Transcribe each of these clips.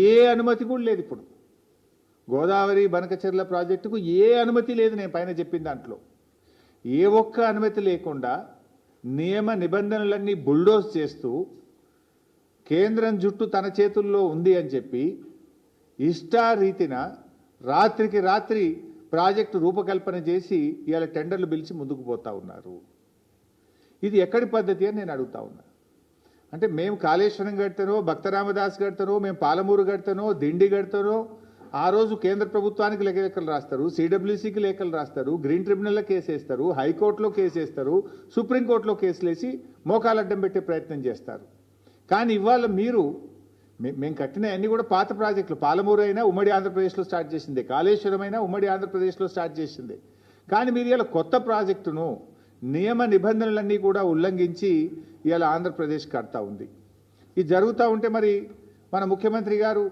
ఏ అనుమతి కూడా లేదు. ఇప్పుడు గోదావరి బనకచెర్ల ప్రాజెక్టుకు ఏ అనుమతి లేదు. నేను పైన చెప్పిన దాంట్లో ఏ ఒక్క అనుమతి లేకుండా నియమ నిబంధనలన్నీ బుల్డోజ్ చేస్తూ కేంద్రం జుట్టు తన చేతుల్లో ఉంది అని చెప్పి ఇష్టారీతిన రాత్రికి రాత్రి ప్రాజెక్టు రూపకల్పన చేసి ఇవాళ టెండర్లు పిలిచి ముందుకు పోతా ఉన్నారు. ఇది ఎక్కడి పద్ధతి అని నేను అడుగుతా ఉన్నా. అంటే మేము కాళేశ్వరం కడతానో, భక్తరామదాస్ కడతానో, మేము పాలమూరు కడతానో, దిండి కడతానో, ఆ రోజు కేంద్ర ప్రభుత్వానికి లేఖలు రాస్తారు, సిడబ్ల్యూసీకి లేఖలు రాస్తారు, గ్రీన్ ట్రిబ్యునల్లో కేసు వేస్తారు, హైకోర్టులో కేసు వేస్తారు, సుప్రీంకోర్టులో కేసులు వేసి మోకాలు అడ్డం పెట్టే ప్రయత్నం చేస్తారు. కానీ ఇవాళ మీరు మేము కట్టిన అన్ని కూడా పాత ప్రాజెక్టులు. పాలమూరు అయినా ఉమ్మడి ఆంధ్రప్రదేశ్లో స్టార్ట్ చేసింది, కాళేశ్వరం అయినా ఉమ్మడి ఆంధ్రప్రదేశ్లో స్టార్ట్ చేసింది. కానీ మీరు ఇలా కొత్త ప్రాజెక్టును నియమ నిబంధనలన్నీ కూడా ఉల్లంఘించి ఇవాళ ఆంధ్రప్రదేశ్ కడతా ఉంది. ఇది జరుగుతూ ఉంటే మరి మన ముఖ్యమంత్రి గారు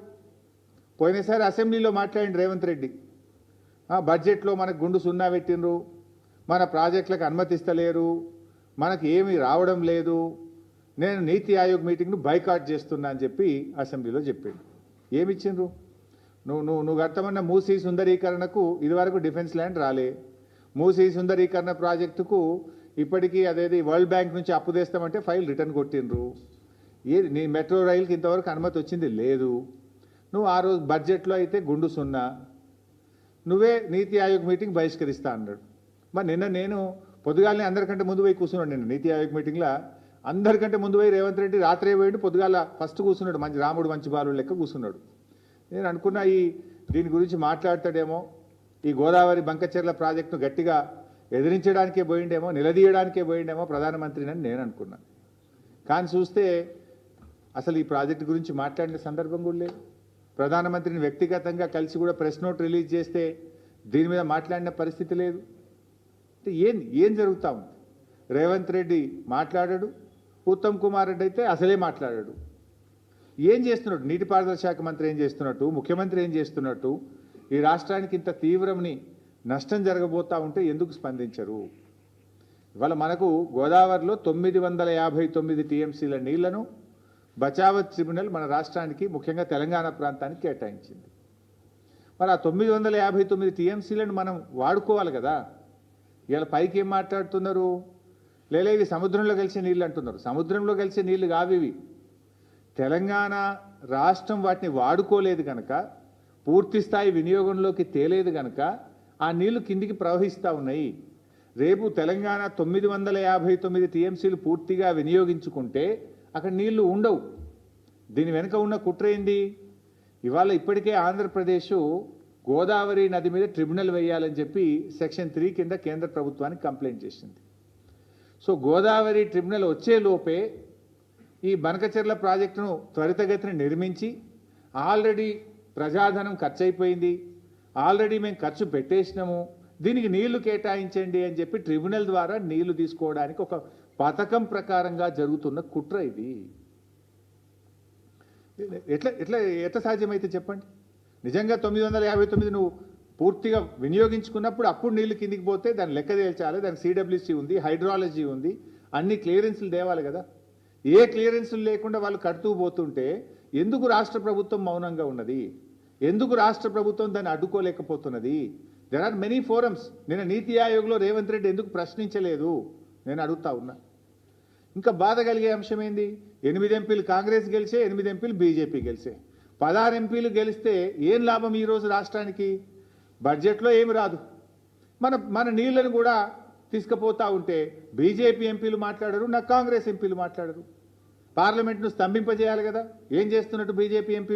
పోయినసారి అసెంబ్లీలో మాట్లాడిన రేవంత్ రెడ్డి బడ్జెట్లో మనకు గుండు సున్నా పెట్టినరు, మన ప్రాజెక్టులకు అనుమతిస్తలేరు, మనకు ఏమీ రావడం లేదు, నేను నీతి ఆయోగ్ మీటింగ్ను బైకాట్ చేస్తున్నా అని చెప్పి అసెంబ్లీలో చెప్పిండు. ఏమిచ్చిండ్రు? నువ్వు కట్టమన్న మూసీ సుందరీకరణకు ఇదివరకు డిఫెన్స్ ల్యాండ్ రాలే. మూసీ సుందరీకరణ ప్రాజెక్టుకు ఇప్పటికీ అదేది వరల్డ్ బ్యాంక్ నుంచి అప్పు తెస్తామంటే ఫైల్ రిటర్న్ కొట్టిండ్రు. ఏది నీ మెట్రో రైలుకి ఇంతవరకు అనుమతి వచ్చింది లేదు. నువ్వు ఆ రోజు బడ్జెట్లో అయితే గుండు సున్నా, నువ్వే నీతి ఆయోగ్ మీటింగ్ బహిష్కరిస్తా అన్నాడు. మరి నిన్న నేను పొద్దుగాలనే అందరికంటే ముందు పోయి కూర్చున్నాడు. నిన్న నీతి ఆయోగ్ మీటింగ్లో అందరికంటే ముందు పోయి రేవంత్ రెడ్డి రాత్రే పోయిండు, పొద్దుగాల ఫస్ట్ కూర్చున్నాడు. మంచి రాముడు మంచి బాలుడు లెక్క కూర్చున్నాడు. నేను అనుకున్నా దీని గురించి మాట్లాడతాడేమో, ఈ గోదావరి బంకచెర్ల ప్రాజెక్టును గట్టిగా ఎదిరించడానికే పోయిండేమో, నిలదీయడానికే పోయిండేమో ప్రధానమంత్రిని నేను అనుకున్నాను. కానీ చూస్తే అసలు ఈ ప్రాజెక్టు గురించి మాట్లాడిన సందర్భం కూడా లేదు. ప్రధానమంత్రిని వ్యక్తిగతంగా కలిసి కూడా ప్రెస్ నోట్ రిలీజ్ చేస్తే దీని మీద మాట్లాడిన పరిస్థితి లేదు. అంటే ఏం జరుగుతూ ఉంది? రేవంత్ రెడ్డి మాట్లాడాడు, ఉత్తమ్ కుమార్ రెడ్డి అయితే అసలే మాట్లాడాడు. ఏం చేస్తున్నాడు? నీటిపారుదల శాఖ మంత్రి ఏం చేస్తున్నట్టు, ముఖ్యమంత్రి ఏం చేస్తున్నట్టు, ఈ రాష్ట్రానికి ఇంత తీవ్రమని నష్టం జరగబోతా ఉంటే ఎందుకు స్పందించరు? ఇవాళ మనకు గోదావరిలో 959 టీఎంసీల నీళ్లను బచావత్ ట్రిబ్యునల్ మన రాష్ట్రానికి ముఖ్యంగా తెలంగాణ ప్రాంతానికి కేటాయించింది. మరి ఆ 959 టీఎంసీలను మనం వాడుకోవాలి కదా. ఇవాళ పైకి ఏం మాట్లాడుతున్నారు? ఇవి సముద్రంలో కలిసే నీళ్ళు అంటున్నారు. సముద్రంలో కలిసే నీళ్లు కావివి. తెలంగాణ రాష్ట్రం వాటిని వాడుకోలేదు కనుక, పూర్తి స్థాయి వినియోగంలోకి తేలేదు కనుక ఆ నీళ్లు కిందికి ప్రవహిస్తూ ఉన్నాయి. రేపు తెలంగాణ 959 టీఎంసీలు పూర్తిగా వినియోగించుకుంటే అక్కడ నీళ్లు ఉండవు. దీని వెనుక ఉన్న కుట్ర ఏంది? ఇవాళ ఇప్పటికే ఆంధ్రప్రదేశ్ గోదావరి నది మీద ట్రిబ్యునల్ వేయాలని చెప్పి సెక్షన్ 3 కింద కేంద్ర ప్రభుత్వానికి కంప్లైంట్ చేసింది. సో గోదావరి ట్రిబ్యునల్ వచ్చే లోపే ఈ బనకచెర్ల ప్రాజెక్టును త్వరితగతిని నిర్మించి, ఆల్రెడీ ప్రజాధనం ఖర్చు అయిపోయింది, ఆల్రెడీ మేము ఖర్చు పెట్టేసినాము, దీనికి నీళ్లు కేటాయించండి అని చెప్పి ట్రిబ్యునల్ ద్వారా నీళ్లు తీసుకోవడానికి ఒక పథకం ప్రకారంగా జరుగుతున్న కుట్ర ఇది. ఎట్లా సాధ్యమైతే చెప్పండి? నిజంగా 959 నువ్వు పూర్తిగా వినియోగించుకున్నప్పుడు అప్పుడు నీళ్లు కిందికి పోతే దాన్ని లెక్క తేల్చాలి. దానికి సిడబ్ల్యూసీ ఉంది, హైడ్రాలజీ ఉంది, అన్ని క్లియరెన్స్లు తేవాలి కదా. ఏ క్లియరెన్స్లు లేకుండా వాళ్ళు కడుతూ పోతుంటే ఎందుకు రాష్ట్ర ప్రభుత్వం మౌనంగా ఉన్నది? ఎందుకు రాష్ట్ర ప్రభుత్వం దాన్ని అడ్డుకోలేకపోతున్నది? There are many forums. నిన్న నీతి ఆయోగ్లో రేవంత్ రెడ్డి ఎందుకు ప్రశ్నించలేదు నేను అడుగుతా ఉన్నా. ఇంకా బాధ కలిగే అంశం ఏంది? 8 ఎంపీలు కాంగ్రెస్ గెలిచే, 8 ఎంపీలు బీజేపీ గెలిచే, 16 ఎంపీలు గెలిస్తే ఏం లాభం ఈరోజు రాష్ట్రానికి? బడ్జెట్లో ఏమి రాదు. మన నీళ్లను కూడా తీసుకుపోతా ఉంటే బీజేపీ ఎంపీలు మాట్లాడరు, నా కాంగ్రెస్ ఎంపీలు మాట్లాడరు. పార్లమెంట్ను స్తంభింపజేయాలి కదా. ఏం చేస్తున్నట్టు బీజేపీ ఎంపీ?